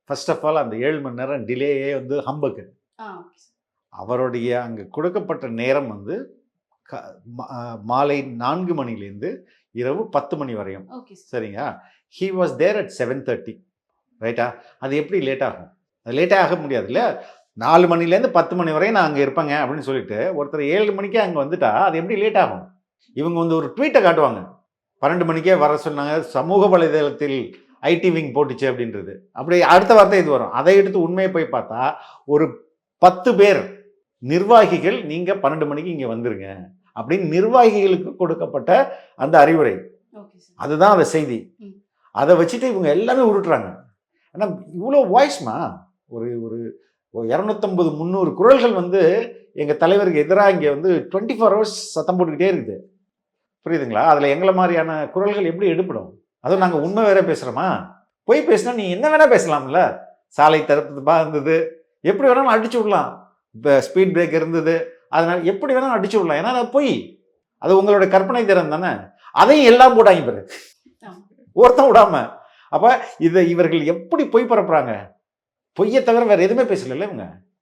First of all அந்த 7 மணி நேரம் டிலேயே வந்து ஹம்பக்கு. அவருடைய அங்கே கொடுக்கப்பட்ட நேரம் வந்து மாலை 4 மணிலேருந்து இரவு 10 மணி வரையும். சரிங்க. He was there at 7:30. ரைட்டா? அது எப்படி லேட் ஆகும்? அது லேட்டே ஆக முடியாது இல்லையா? 4 மணிலேருந்து 10 மணி வரையும் நான் அங்கே இருப்பேங்க அப்படின்னு சொல்லிட்டு ஒருத்தர் 7 மணிக்கே அங்கே வந்துட்டா அது எப்படி லேட் ஆகும்? இவங்க வந்து ஒரு ட்வீட்டை காட்டுவாங்க. 12 மணிக்கே வர சொன்னாங்க, சமூக வலைதளத்தில் ஐடி விங் போட்டுச்சு அப்படின்றது. அப்படி அடுத்த வார்த்தை இது வரும். அதை எடுத்து உண்மையை போய் பார்த்தா ஒரு 10 பேர் நிர்வாகிகள் நீங்க 12 மணிக்கு இங்க வந்துருங்க அப்படின்னு நிர்வாகிகளுக்கு கொடுக்கப்பட்ட அந்த அறிவுரை. அதுதான் அந்த செய்தி. அதை வச்சுட்டு இவங்க எல்லாமே உருட்டுறாங்க. ஏன்னா இவ்வளோ வாய்ஸ்மா ஒரு ஒரு 250 300 குரல்கள் வந்து எங்கள் தலைவருக்கு எதிராக இங்கே வந்து 24 hours சத்தம் போட்டுக்கிட்டே இருக்குது. புரியுதுங்களா? அதில் எங்களை மாதிரியான குரல்கள் எப்படி எடுப்படும்? அதுவும் நாங்கள் உண்மை வேற பேசுகிறோமா? போய் பேசினா நீ என்ன வேணால் பேசலாம்ல. சாலை தடுப்பா இருந்தது, எப்படி வேணாலும் அடிச்சு விடலாம். இப்போ ஸ்பீட் பிரேக் இருந்தது, அதனால் எப்படி வேணாலும் அடிச்சு விடலாம். ஏன்னா அது பொய். அது உங்களோட கற்பனை திறன் தானே. அதையும் எல்லாம் போட்டாங்க பாரு, ஒருத்தன் விடாம. அப்போ இதை இவர்கள் எப்படி பொய் பரப்புறாங்க? பொய்யை தவிர வேற எதுவுமே பேசல இவங்க.